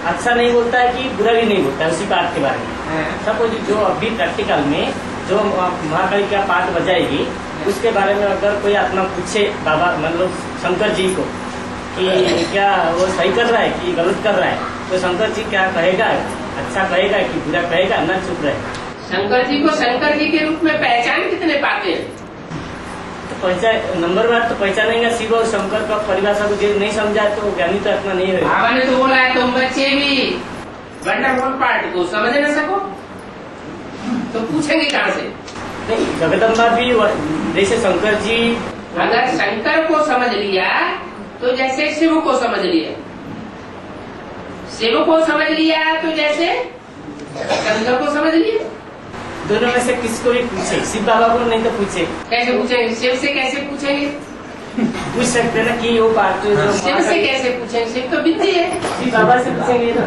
अच्छा नहीं बोलता है कि बुरा भी नहीं बोलता है उसी पाठ के बारे में। सपोज जो अभी प्रैक्टिकल में जो महाकाली का पाठ बजाएगी उसके बारे में अगर कोई आत्मा पूछे बाबा मतलब शंकर जी को कि क्या वो सही कर रहा है कि गलत कर रहा है, तो शंकर जी क्या कहेगा? अच्छा कहेगा कि बुरा कहेगा? ना चुप रहेगा। शंकर जी को शंकर जी के रूप में पहचान कितने पाते हैं? तो पहचान नंबर वन तो पहचानेंगे शिव और शंकर का परिभाषा को नहीं समझा तो ज्ञानी तो आत्मा नहीं रहेगा। बाबा ने तो बोला है तुम बच्चे भी वंडरफुल पार्ट को समझ न सको तो पूछेंगे कहाँ से? नहीं, जगदम्बा भी जैसे शंकर जी, अगर शंकर को समझ लिया तो जैसे शिव को समझ लिया, शिव को समझ लिया तो जैसे शंकर को समझ लिया। दोनों में से किसको भी पूछे, शिव बाबा को नहीं तो पूछे। कैसे पूछेंगे? शिव से कैसे पूछेंगे? पूछ सकते हैं ना कि वो बात जो शिव से कैसे पूछेंगे? शिव तो बिंदी है। शिव बाबा से पूछेंगे ना,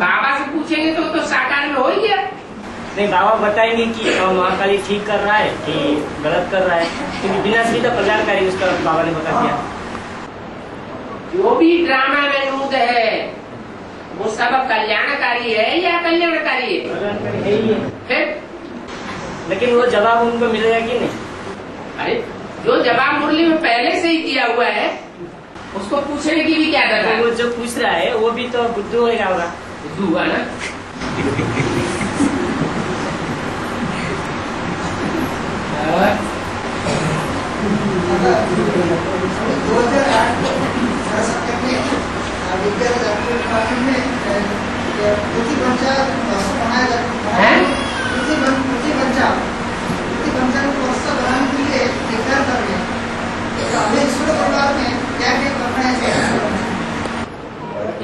बाबा से पूछेंगे तो साकार में हो ही गया। नहीं, बाबा बताएंगे कि महाकाली ठीक कर रहा है कि गलत कर रहा है, क्योंकि बिना श्री तो कल्याणकारी उसका बाबा ने बता दिया। जो भी ड्रामा में नूद है वो सब कल्याणकारी है या कल्याणकारी है? कल्याणकारी है ही है। फिर लेकिन वो जवाब उनको मिलेगा कि नहीं? अरे जो जवाब मुरली में पहले से ही किया हुआ है उसको पूछने की भी क्या दरकार है? वो जो पूछ रहा है वो भी तो बुद्धू होगा। बुद्धू हुआ ना। 2008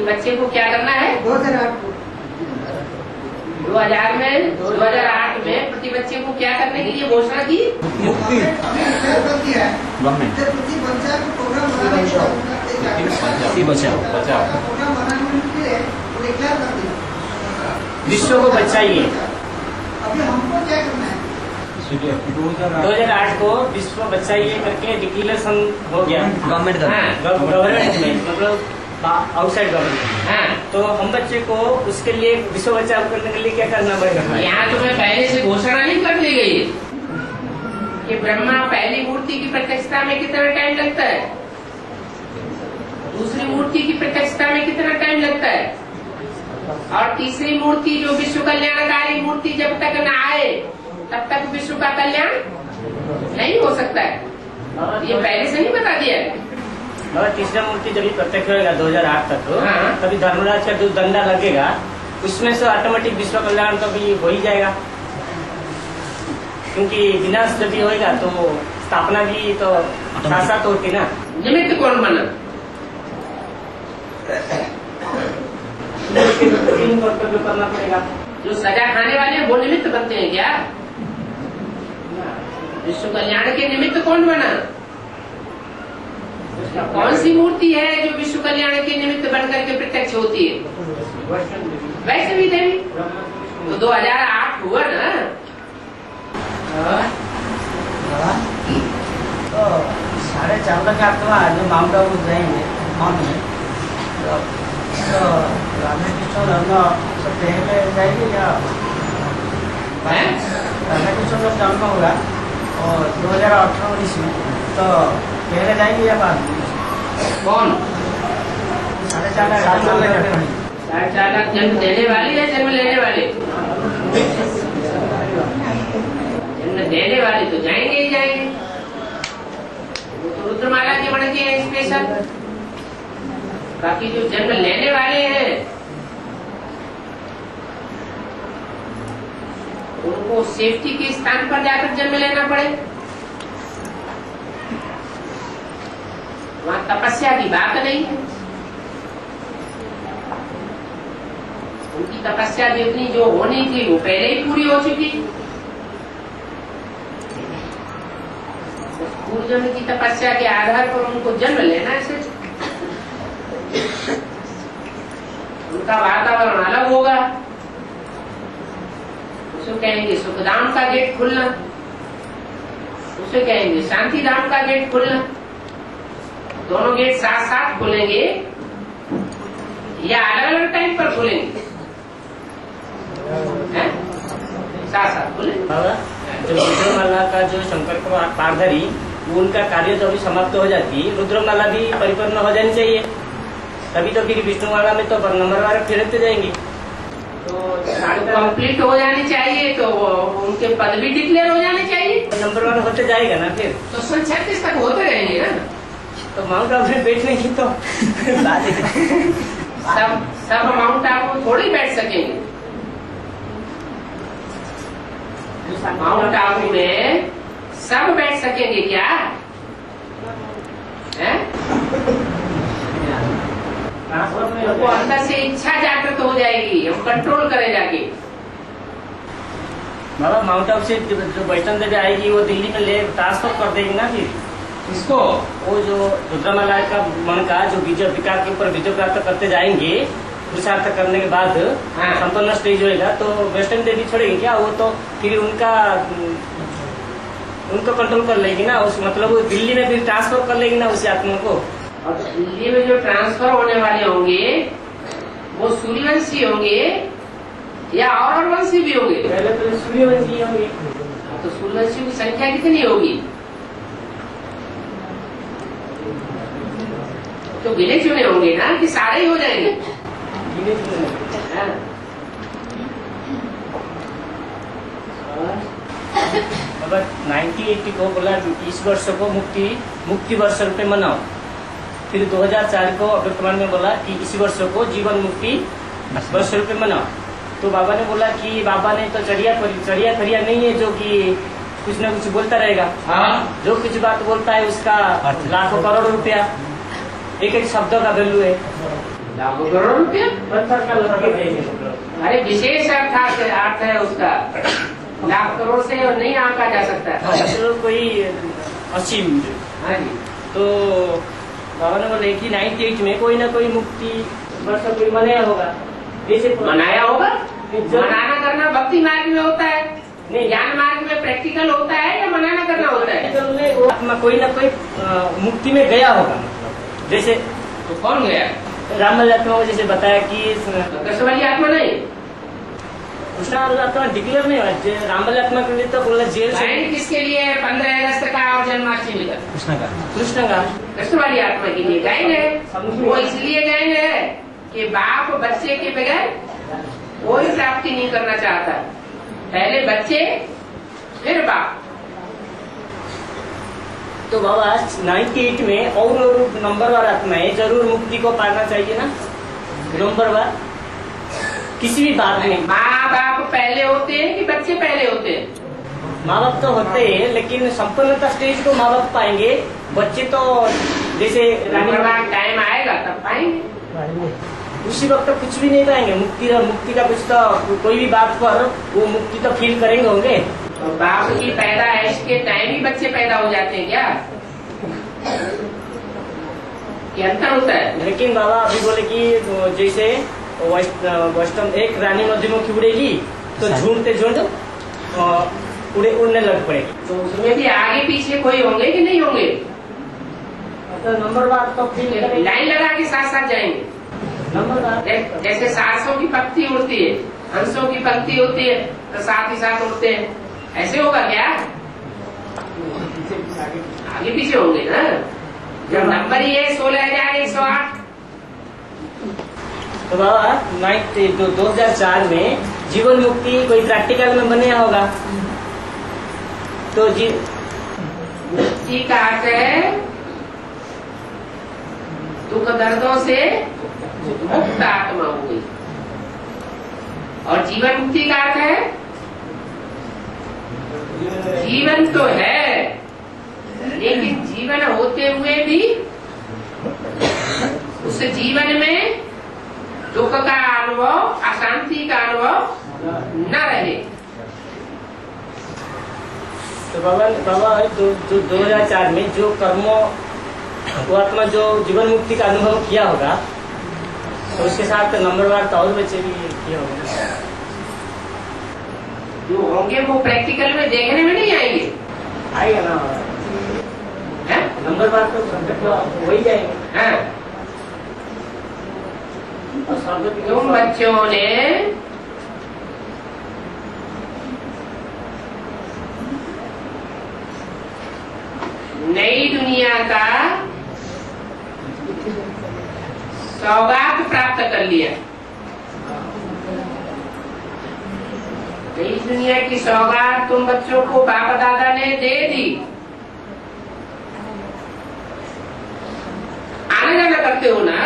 बच्चे को क्या करना है? 2008 में प्रति बच्चे को क्या करने के लिए घोषणा की? मुक्ति बचाओ विश्व को बचाइए। अभी हमको क्या करना है? 2008 को विश्व बचाइए करके डिक्लेरेशन हो गया गवर्नमेंट का। गवर्नमेंट में, मतलब आउटसाइड गवर्नमेंट। हाँ। तो हम बच्चे को उसके लिए विश्व बचाव करने के लिए क्या करना पड़ेगा? यहाँ तुम्हें पहले से घोषणा नहीं कर दी गई है कि ब्रह्मा पहली मूर्ति की प्रतिष्ठा में कितना टाइम लगता है, दूसरी मूर्ति की प्रतिष्ठा में कितना टाइम लगता है, और तीसरी मूर्ति जो विश्व कल्याणकारी मूर्ति जब तक न आए तब तक विश्व का कल्याण नहीं हो सकता है। ये पहले से नहीं बता दिया है। और तीसरा मूर्ति जब प्रत्यक्ष होगा 2008 तक, हाँ। तभी धर्मराज का जो दंडा लगेगा उसमें से ऑटोमेटिक विश्व कल्याण तो भी हो ही जाएगा, क्योंकि विनाश जब भी होगा तो स्थापना भी तो साथ साथ होती ना। निमित्त कौन बना? कर्तव्य करना पड़ेगा। जो सजा खाने वाले हैं वो निमित्त बनते हैं क्या? विश्व कल्याण के निमित्त कौन बना? कौन सी मूर्ति है जो विश्व कल्याण के निमित्त बनकर के प्रत्यक्ष होती है? वैष्णवी देवी। तो 2008 हुआ ना। तो 4.5 लाख आत्मा जो माउंट आबू जाएंगे माउंट में, तो राधा कृष्ण धर्म सब पहले जाएगी या राधा कृष्ण जब जन्म होगा और 2018-19 में, तो पहले जाएंगे या बाद में? कौन? 4.5 लाख 4.5 लाख जन्म देने वाले या जन्म लेने वाले? जन्म देने वाले तो जाएंगे ही जाएंगे। वो तो रुद्रमाला के बन के हैं स्पेशल। बाकी जो जन्म लेने वाले हैं उनको सेफ्टी के स्थान पर जाकर जन्म लेना पड़े। वहाँ तपस्या की बात नहीं है। उनकी तपस्या जितनी जो होनी थी वो पहले ही पूरी हो चुकी। पूर्व जन्म की तपस्या के आधार पर उनको जन्म लेना है सिर्फ। उनका वातावरण अलग होगा। उसे कहेंगे सुखधाम का गेट खुलना, उसे कहेंगे शांतिधाम का गेट खुलना। दोनों गेट साथ साथ खुलेंगे या अलग अलग टाइम पर खुलेंगे? साथ साथ खुलेंगे। जो रुद्रमाला का जो शंकर को पारधरी, वो उनका कार्य तो अभी समाप्त हो जाती, रुद्रमाला भी परिपूर्ण हो जानी चाहिए, तभी तो फिर विष्णुमाला में तो नंबरवार फिरते जाएंगे। तो कंप्लीट हो जानी चाहिए, तो उनके पद भी डिक्लेयर हो जाने चाहिए। नंबरवार होते जाएगा ना फिर तो 36 तक होते रहेंगे ना। तो माउंट आबू में बैठने की तो सब माउंट आबू थोड़ी बैठ सकेंगे। माउंट आबू में सब बैठ सकेंगे क्या? वो अंदर से इच्छा जागृत हो जाएगी, हम कंट्रोल करें जाके। बाबा माउंट आबू से जो वैष्णव देवी आएगी वो दिल्ली में ले ट्रांसफर कर देगी ना फिर इसको। वो जो रुद्रमाला का मन का जो विजय विकार के ऊपर विजय प्राप्त करते जाएंगे, पुरुषार्थ करने के बाद संपन्न स्टेज होएगा, तो वैष्णव देवी छोड़ेगी क्या? वो तो फिर उनको कंट्रोल कर लेगी ना, उस मतलब वो दिल्ली में फिर ट्रांसफर कर लेगी ना उसी आत्मा को। और दिल्ली में जो ट्रांसफर होने वाले होंगे वो सूर्यवंशी होंगे या और वंशी भी होंगे? पहले तो सूर्यवंशी होंगे। तो सूर्यवंशियों की संख्या कितनी होगी? तो गिने चुने होंगे ना कि सारे ही हो जाएंगे? गिने चुने। अगर 1980 को बोला इस वर्ष को मुक्ति वर्ष रूप में मनाओ, फिर 2004 को वर्तमान में बोला कि इसी वर्ष को जीवन मुक्ति वर्ष रूप में मनाओ। तो बाबा ने बोला कि बाबा ने तो चढ़िया फरिया नहीं है जो कि कुछ न कुछ बोलता रहेगा। हाँ। जो कुछ बात बोलता है उसका लाखों करोड़ रुपया, एक एक शब्दों का वैल्यू है। लाखों करोड़ रुपया? अरे विशेष अर्थ है उसका, लाख करोड़ से नहीं आंका जा सकता। तो कोई असीम। हाँ जी। तो बाबा ने बोले कि 98 में कोई ना कोई मुक्ति वर्ष कोई मनाया होगा। जैसे मनाया होगा? मनाना करना भक्ति मार्ग में होता है, नहीं ज्ञान मार्ग में प्रैक्टिकल होता है या मनाना करना होता है? आत्मा कोई ना कोई मुक्ति में गया होगा। जैसे तो कौन गया? रामल आत्मा को जैसे बताया कि कृष्ण वाली आत्मा नहीं, कृष्ण आत्मा डिक्लेयर नहीं हुआ। रामल आत्मा के लिए तो बोला जेल से। किसके लिए? 15 अगस्त का और जन्माष्टमी का। कृष्ण का कृष्ण वाली आत्मा के लिए गाएंगे। वो इसलिए गाएंगे कि बाप बच्चे के बगैर कोई प्राप्ति नहीं करना चाहता, पहले बच्चे फिर बाप। तो बाबा 98 में और नंबरवार आत्माएं जरूर मुक्ति को पाना चाहिए ना, नंबरवार किसी भी बात में। माँ बाप पहले होते हैं कि बच्चे पहले होते हैं? माँ बाप तो होते हैं, लेकिन संपन्नता स्टेज को माँ बाप पाएंगे, बच्चे तो जैसे नंबरवार टाइम आएगा तब पाएंगे। उसी वक्त तो कुछ भी नहीं पाएंगे। मुक्ति का कुछ तो कोई भी बात पर वो मुक्ति तो फील करेंगे होंगे। तो बाप की पैदाइश के टाइम ही बच्चे पैदा हो जाते हैं क्या? क्या अंतर होता है? लेकिन बाबा अभी बोले कि जैसे वैष्णव एक रानी मधुमक्खी उड़ेगी तो झुंड उड़ने लग पड़ेगी। तो उसमें भी आगे पीछे कोई होंगे कि नहीं होंगे? तो नंबरवार तो फिर लाइन लगा के साथ साथ जाएंगे। नंबरवार जैसे सारसों की पत्ती उड़ती है, हंसों की पत्ती होती है तो साथ ही साथ उड़ते हैं, ऐसे होगा क्या? आगे पीछे होंगे ना। जब नंबर ही है 16,108। तो बाबा 2004 में जीवन मुक्ति कोई प्रैक्टिकल में बनाया होगा। तो मुक्ति का अर्थ है दुख दर्दों से मुक्त आत्मा हो गई, और जीवन मुक्ति का अर्थ है जीवन तो है लेकिन जीवन होते हुए भी उस जीवन में दुख का अनुभव, अशांति का अनुभव न रहे। तो बाबा 2004 में जो कर्मों वो आत्मा जो जीवन मुक्ति का अनुभव किया होगा, तो उसके साथ नंबरवार तो और बच्चे भी किए होंगे ना? जो होंगे वो प्रैक्टिकल में देखने में नहीं आएंगे। आएगा ना हैं? नंबरवार तो सब्जेक्ट वही जाएंगे। हाँ। और सब्जेक्ट तुम बच्चों ने नई दुनिया का सौगात प्राप्त कर लिया। नई दुनिया की सौगात तुम बच्चों को बाप दादा ने दे दी। आना जाना करते हो ना?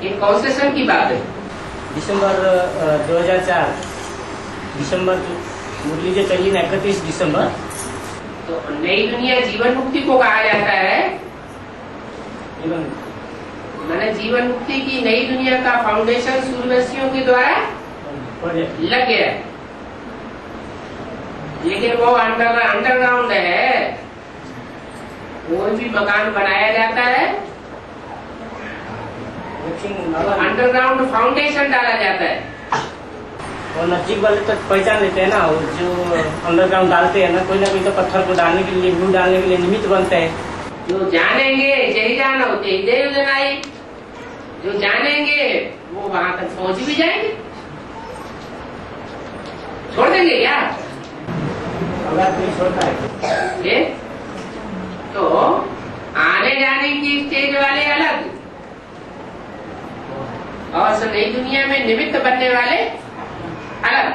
ये कौन से सन की बात है? दिसंबर 2004 दिसंबर मुरली जो चली ना 31 दिसंबर। तो नई दुनिया जीवन मुक्ति को कहा जाता है। मैंने जीवन मुक्ति की नई दुनिया का फाउंडेशन सूर्यवंशियों के द्वारा लग गया, लेकिन वो अंडरग्राउंड है। कोई भी मकान बनाया जाता है अंडरग्राउंड फाउंडेशन डाला जाता है। और नजदीक वाले तो पहचान लेते हैं ना, वो जो अंडरग्राउंड डालते हैं ना, कोई ना कोई तो पत्थर को डालने के लिए, व्यू डालने के लिए निमित्त बनते हैं। जो जानेंगे यही जाना होते ही देव जनाई, जो जानेंगे वो वहां तक पहुंच भी जाएंगे। छोड़ देंगे क्या? अगर कोई छोड़ता है ये तो आने जाने की स्टेज वाले अलग और नई दुनिया में निमित्त बनने वाले अलग।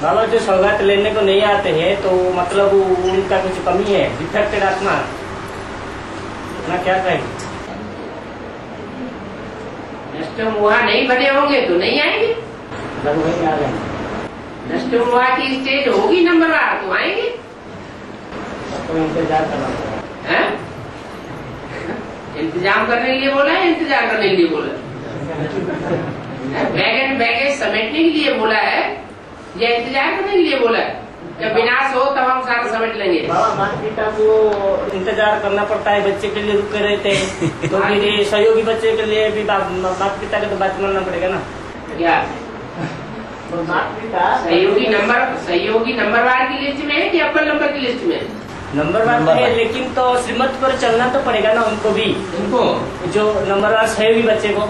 बाबा जो सौगात लेने को नहीं आते हैं तो मतलब उनका कुछ कमी है, डिफेक्टेड आत्मा ना, क्या कहेंगे? नष्ट मोहा नहीं बने होंगे तो नहीं आएंगे। वही आ जाएंगे। नष्ट मोहा की स्टेज होगी नंबरवार तो आएंगे। तो इंतजार करना पड़ेगा। हैं? इंतजाम करने के लिए बोला है, इंतजार करने के लिए बोला है? बैग एंड बैगेज समेटने के लिए बोला है या इंतजार करने के लिए बोला है? जब विनाश हो तब हम सारा समेट लेंगे। बाबा माता पिता को इंतजार करना पड़ता है, बच्चे के लिए रुके रहते हैं तो फिर ये सहयोगी बच्चे के लिए भी माता पिता का तो बात मानना पड़ेगा ना। क्या तो माता पिता सहयोगी नंबरवार की लिस्ट में है कि अव्वल नंबर की लिस्ट में? नंबरवार है, लेकिन तो श्रीमत पर चलना तो पड़ेगा ना उनको भी, उनको जो नंबरवार सहयोगी बच्चे को।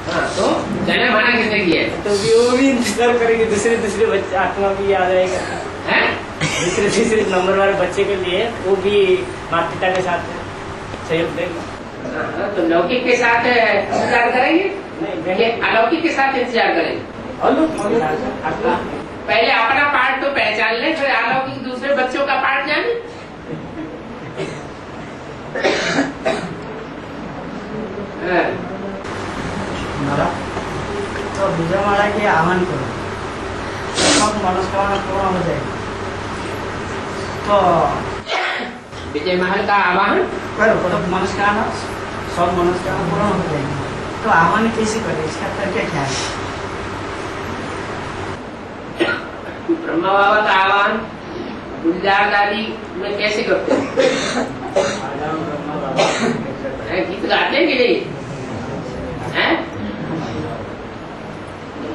हाँ, तो जाना माना किसने किया है? तो वो भी इंतजार करेंगे, दूसरे बच्चे आत्मा भी आ जाएगा। हैं? दूसरे नंबर वाले बच्चे के लिए वो भी माता पिता के साथ सहयोग देगा। हाँ, तो लौकिक के साथ इंतजार करेंगे नहीं, अलौकिक के साथ इंतजार करेंगे? पहले अपना पार्ट तो पहचान ले, फिर अलौकिक दूसरे बच्चों का पार्ट जाने। तो विजय माला के आह्वान करो, सब मनोकामना पूर्ण हो जाएगी। तो विजय महल का आह्वान करो तो मनोकामना सब मनोकामना पूर्ण हो जाएगी। तो आह्वान कैसे करें, इसका तरीका क्या है? ब्रह्मा बाबा का आह्वान गुलजार दादी में कैसे करते हैं? गीत गाते हैं कि नहीं? हैं?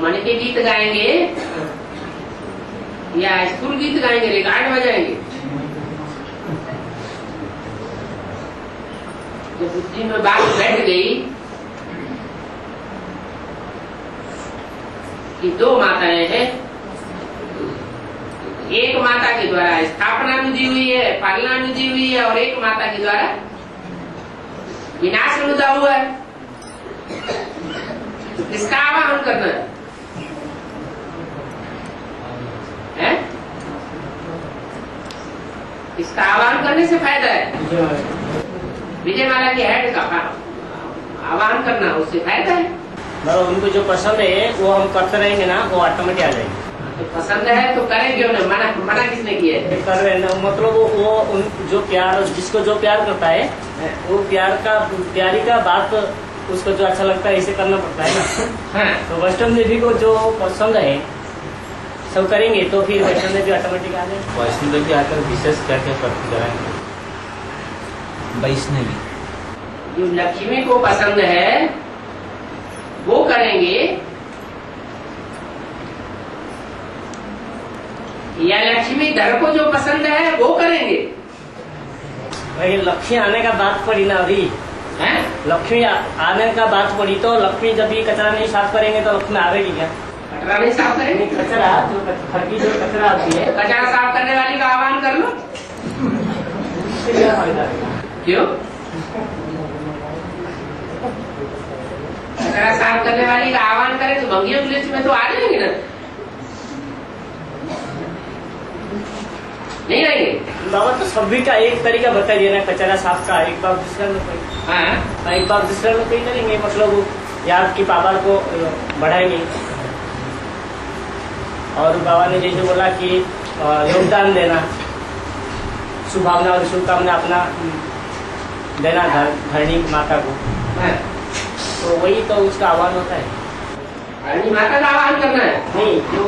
मन के गीत गाएंगे या स्कूल गीत गाएंगे, रिकॉर्ड बजाएंगे? जब बुद्धि में बात बैठ गई कि दो माताएं हैं, एक माता के द्वारा स्थापना अनुदी हुई है, पालना अनुदी हुई है, और एक माता के द्वारा विनाश अनुदा हुआ है। तो किसका आह्वान करना है? इसका आह्वान करने से फायदा है। विजय माला के हेड का आह्वान करना, उससे फायदा है। उनको जो पसंद है वो हम करते रहेंगे ना, वो ऑटोमेटिक आ जाएगी। तो पसंद है तो करें क्यों ना? मना किसने किया है? कर रहे हैं मतलब वो जो प्यार, जिसको जो प्यार करता है वो प्यारी का बात उसको जो अच्छा लगता है ऐसे करना पड़ता है ना। हाँ। तो वैष्णव देवी को जो पसंद है सब करेंगे तो फिर वैष्णव देवी ऑटोमेटिक आ जाए। वैष्णव देवी आकर विशेष क्या क्या करती कराएंगे? वैष्णवी जो लक्ष्मी को पसंद है वो करेंगे या लक्ष्मी धर को जो पसंद है वो करेंगे? भाई लक्ष्मी आने का बात पड़ी ना अभी हैं? लक्ष्मी आने का बात पड़ी तो लक्ष्मी जब ये कचरा नहीं साफ करेंगे तो लक्ष्मी आवेगी क्या? कचरा नहीं साफ करेंगे? कचरा जो घर की जो कचरा आती है कचरा साफ करने वाली का आह्वान कर लो। उससे क्या फायदा है? क्यों? कचरा साफ करने वाली का आह्वान करें तो भंगियों की लिस्ट में तो आ जाएंगे ना? नहीं आएंगे? बाबा तो सभी का एक तरीका बता दिया ना कचरा साफ का। एक बार दूसरा में कोई हाँ एक बार दूसरा में कोई करेंगे मतलब यार की पावर को बढ़ाएंगे। और बाबा ने जैसे बोला कि योगदान देना, शुभभावना और शुभकामना अपना देना धरणी माता को, हाँ। तो वही तो उसका आह्वान होता है। धरणी माता का आह्वान करना है? नहीं, जो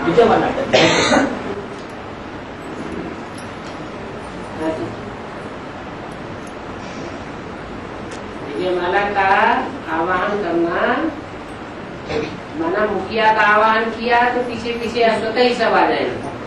विजय वाला करता है। विजयमाला का आह्वान करना, माना मुखिया का आह्वान किया तो पीछे पीछे स्वतः ही सब आ जाएंगे।